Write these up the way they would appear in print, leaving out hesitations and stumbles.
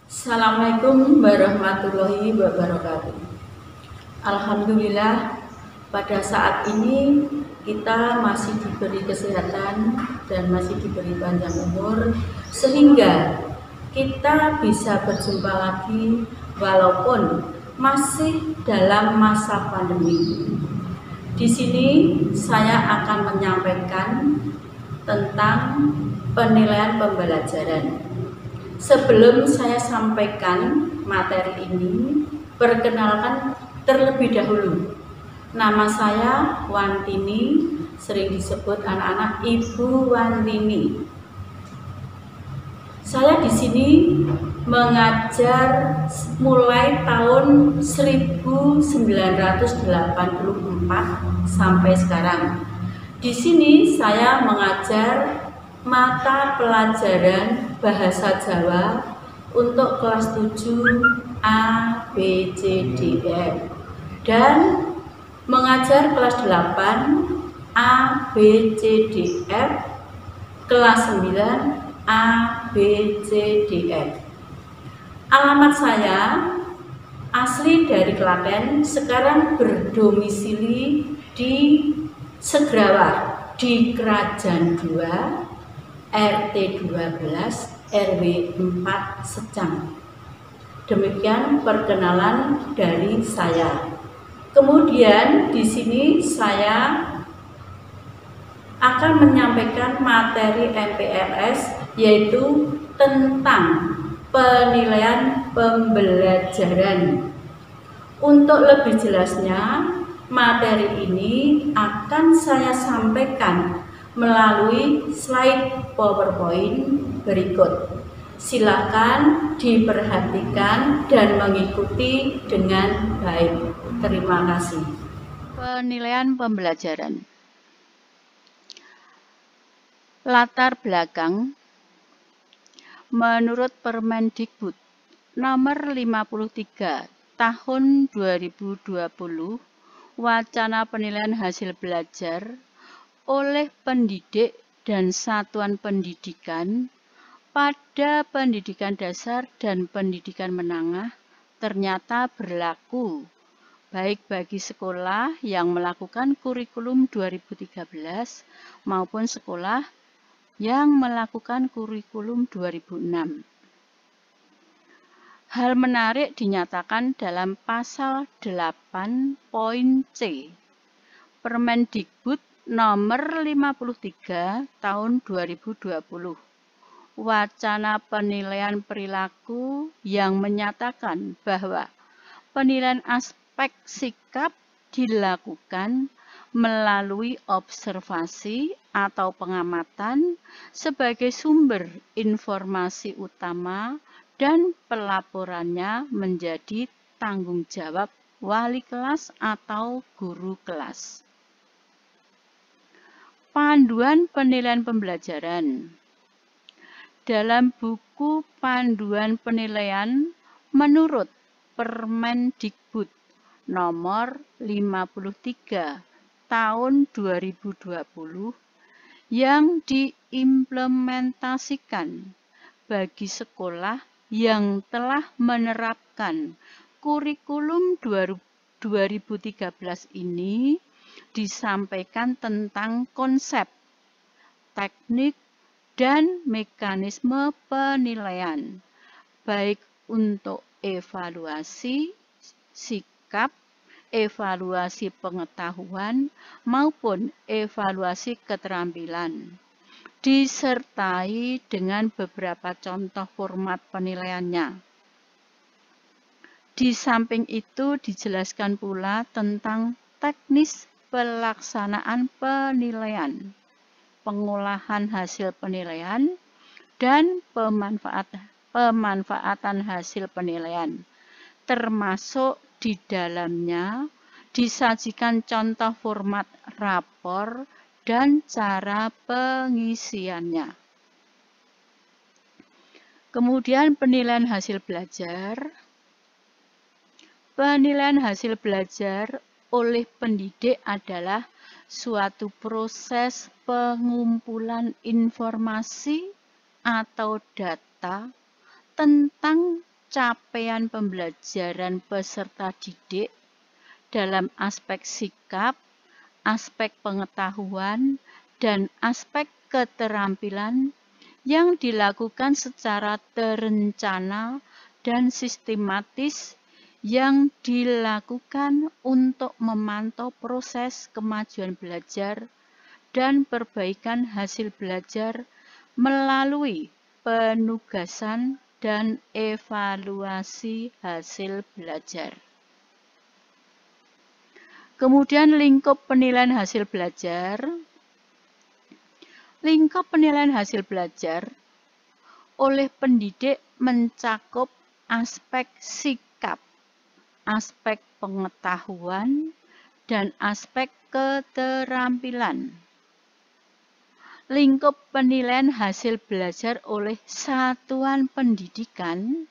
Assalamualaikum warahmatullahi wabarakatuh. Alhamdulillah, pada saat ini kita masih diberi kesehatan dan masih diberi panjang umur, sehingga kita bisa berjumpa lagi walaupun masih dalam masa pandemi. Di sini saya akan menyampaikan tentang penilaian pembelajaran. Sebelum saya sampaikan materi ini, perkenalkan terlebih dahulu. Nama saya Wantini, sering disebut anak-anak Ibu Wantini. Saya di sini mengajar mulai tahun 1984 sampai sekarang. Di sini saya mengajar mata pelajaran Bahasa Jawa untuk kelas 7 A, B, C, D, E dan mengajar kelas 8 A, B, C, D, F, kelas 9 A, B, C, D, F. Alamat saya asli dari Klaten, sekarang berdomisili di Segrawah di Kerajaan 2, RT 12 RW 4 Secang. Demikian perkenalan dari saya. Kemudian di sini saya akan menyampaikan materi MPLS, yaitu tentang penilaian pembelajaran. Untuk lebih jelasnya, materi ini akan saya sampaikan melalui slide PowerPoint berikut. Silakan diperhatikan dan mengikuti dengan baik. Terima kasih. Penilaian pembelajaran. Latar belakang. Menurut Permendikbud nomor 53 tahun 2020, wacana penilaian hasil belajar oleh pendidik dan satuan pendidikan pada pendidikan dasar dan pendidikan menengah ternyata berlaku baik bagi sekolah yang melakukan kurikulum 2013 maupun sekolah yang melakukan kurikulum 2006. Hal menarik dinyatakan dalam pasal 8 poin C Permendikbud nomor 53 tahun 2020, wacana penilaian perilaku yang menyatakan bahwa penilaian aspek sikap dilakukan melalui observasi atau pengamatan sebagai sumber informasi utama dan pelaporannya menjadi tanggung jawab wali kelas atau guru kelas. Panduan penilaian pembelajaran. Dalam buku panduan penilaian menurut Permendikbud nomor 53 tahun 2020 yang diimplementasikan bagi sekolah yang telah menerapkan kurikulum 2013 ini disampaikan tentang konsep, teknik, dan mekanisme penilaian, baik untuk evaluasi sikap, evaluasi pengetahuan, maupun evaluasi keterampilan, disertai dengan beberapa contoh format penilaiannya. Di samping itu dijelaskan pula tentang teknis pelaksanaan penilaian, pengolahan hasil penilaian, dan pemanfaatan hasil penilaian, termasuk di dalamnya disajikan contoh format rapor dan cara pengisiannya. Kemudian penilaian hasil belajar. Penilaian hasil belajar oleh pendidik adalah suatu proses pengumpulan informasi atau data tentang capaian pembelajaran peserta didik dalam aspek sikap, aspek pengetahuan, dan aspek keterampilan yang dilakukan secara terencana dan sistematis yang dilakukan untuk memantau proses kemajuan belajar dan perbaikan hasil belajar melalui penugasan dan evaluasi hasil belajar. Kemudian lingkup penilaian hasil belajar. Lingkup penilaian hasil belajar oleh pendidik mencakup aspek sikap, aspek pengetahuan, dan aspek keterampilan. Lingkup penilaian hasil belajar oleh satuan pendidikan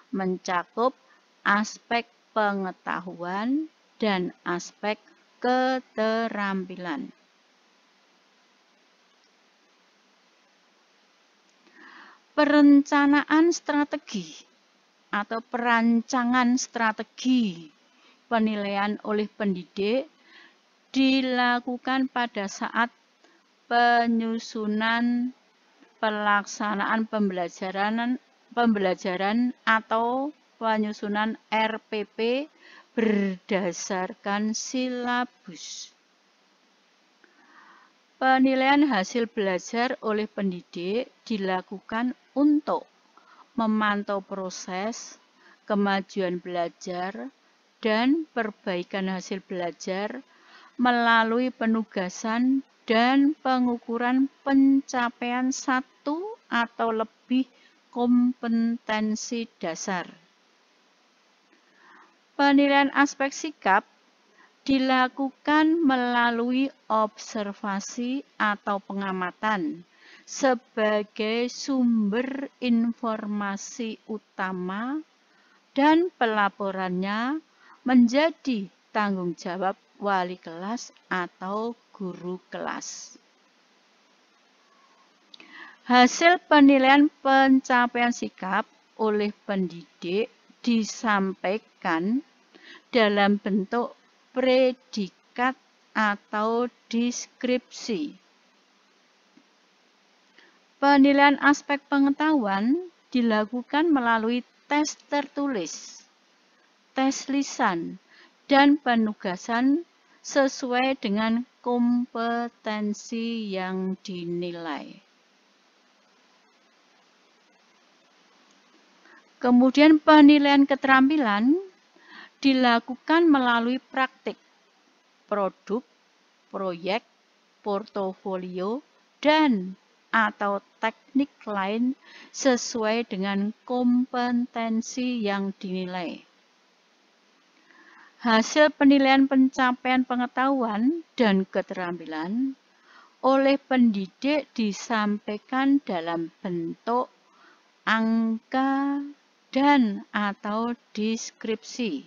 mencakup aspek pengetahuan dan aspek keterampilan. Perencanaan strategi atau perancangan strategi penilaian oleh pendidik dilakukan pada saat penyusunan pelaksanaan pembelajaran atau penyusunan RPP berdasarkan silabus. Penilaian hasil belajar oleh pendidik dilakukan untuk memantau proses kemajuan belajar dan perbaikan hasil belajar melalui penugasan dan pengukuran pencapaian satu atau lebih kompetensi dasar. Penilaian aspek sikap dilakukan melalui observasi atau pengamatan sebagai sumber informasi utama dan pelaporannya menjadi tanggung jawab wali kelas atau guru kelas. Hasil penilaian pencapaian sikap oleh pendidik disampaikan dalam bentuk predikat atau deskripsi. Penilaian aspek pengetahuan dilakukan melalui tes tertulis, tes lisan, dan penugasan sesuai dengan kompetensi yang dinilai. Kemudian penilaian keterampilan dilakukan melalui praktik, produk, proyek, portofolio, dan atau teknik lain sesuai dengan kompetensi yang dinilai. Hasil penilaian pencapaian pengetahuan dan keterampilan oleh pendidik disampaikan dalam bentuk angka dan atau deskripsi.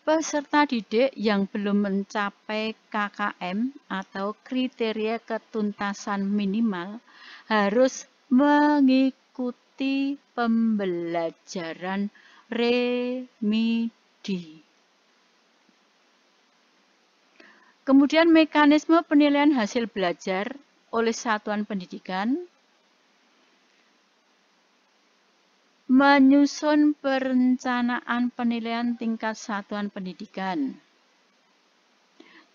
Peserta didik yang belum mencapai KKM atau kriteria ketuntasan minimal harus mengikuti pembelajaran remedi. Kemudian mekanisme penilaian hasil belajar oleh satuan pendidikan menyusun perencanaan penilaian tingkat satuan pendidikan.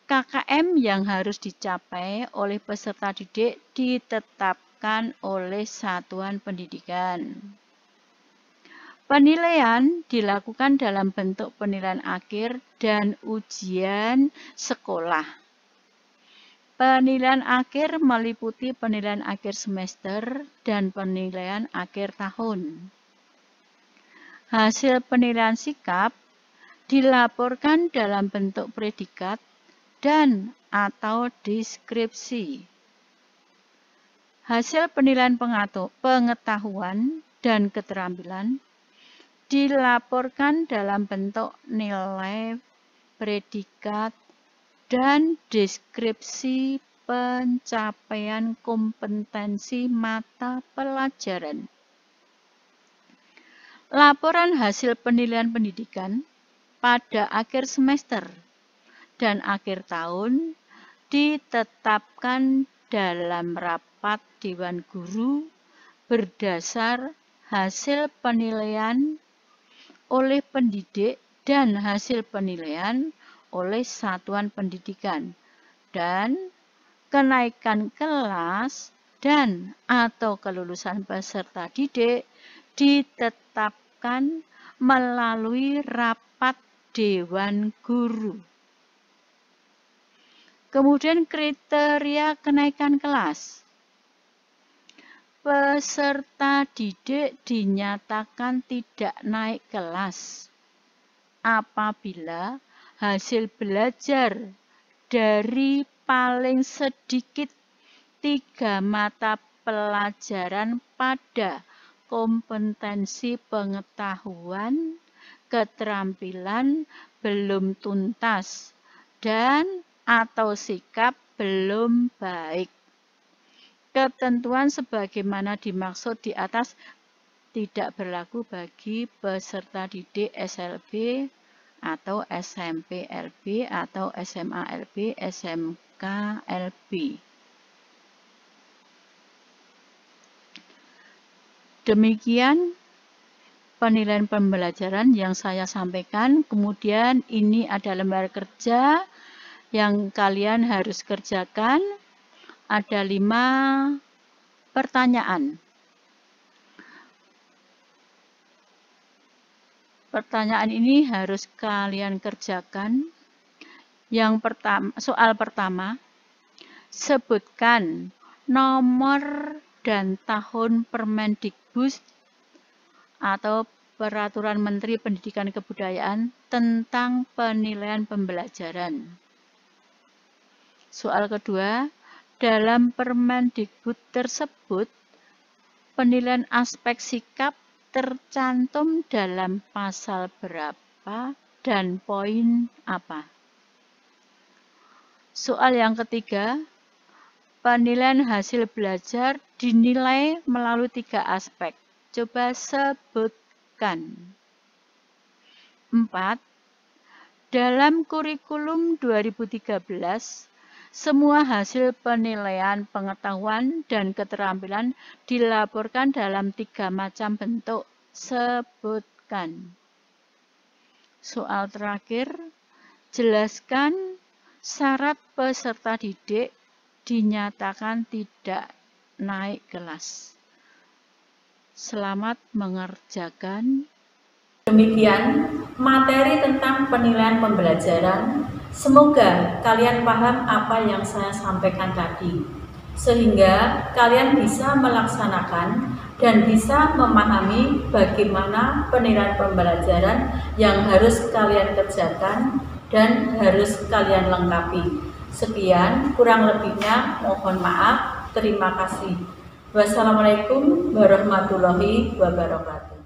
KKM yang harus dicapai oleh peserta didik ditetapkan oleh satuan pendidikan. Penilaian dilakukan dalam bentuk penilaian akhir dan ujian sekolah. Penilaian akhir meliputi penilaian akhir semester dan penilaian akhir tahun. Hasil penilaian sikap dilaporkan dalam bentuk predikat dan atau deskripsi. Hasil penilaian pengetahuan dan keterampilan dilaporkan dalam bentuk nilai, predikat, dan deskripsi pencapaian kompetensi mata pelajaran. Laporan hasil penilaian pendidikan pada akhir semester dan akhir tahun ditetapkan dalam rapat Dewan Guru berdasar hasil penilaian oleh pendidik dan hasil penilaian oleh satuan pendidikan, dan kenaikan kelas dan atau kelulusan peserta didik ditetapkan melalui rapat Dewan Guru. Kemudian kriteria kenaikan kelas. Peserta didik dinyatakan tidak naik kelas apabila hasil belajar dari paling sedikit 3 mata pelajaran pada kompetensi pengetahuan, keterampilan belum tuntas, dan atau sikap belum baik. Ketentuan sebagaimana dimaksud di atas tidak berlaku bagi peserta didik SLB atau SMP LB atau SMA LB, SMK LB. Demikian penilaian pembelajaran yang saya sampaikan. Kemudian ini ada lembar kerja yang kalian harus kerjakan. Ada 5 pertanyaan. Pertanyaan ini harus kalian kerjakan. Yang pertama, soal pertama, sebutkan nomor dan tahun Permendikbud atau Peraturan Menteri Pendidikan Kebudayaan tentang penilaian pembelajaran. Soal kedua, dalam Permendikbud tersebut, penilaian aspek sikap tercantum dalam pasal berapa dan poin apa? Soal yang ketiga, penilaian hasil belajar dinilai melalui 3 aspek. Coba sebutkan. 4. Dalam kurikulum 2013, semua hasil penilaian pengetahuan dan keterampilan dilaporkan dalam 3 macam bentuk. Sebutkan. Soal terakhir, jelaskan syarat peserta didik dinyatakan tidak naik kelas. Selamat mengerjakan. Demikian materi tentang penilaian pembelajaran. Semoga kalian paham apa yang saya sampaikan tadi, sehingga kalian bisa melaksanakan dan bisa memahami bagaimana penilaian pembelajaran yang harus kalian kerjakan dan harus kalian lengkapi. Sekian, kurang lebihnya mohon maaf. Terima kasih. Wassalamualaikum warahmatullahi wabarakatuh.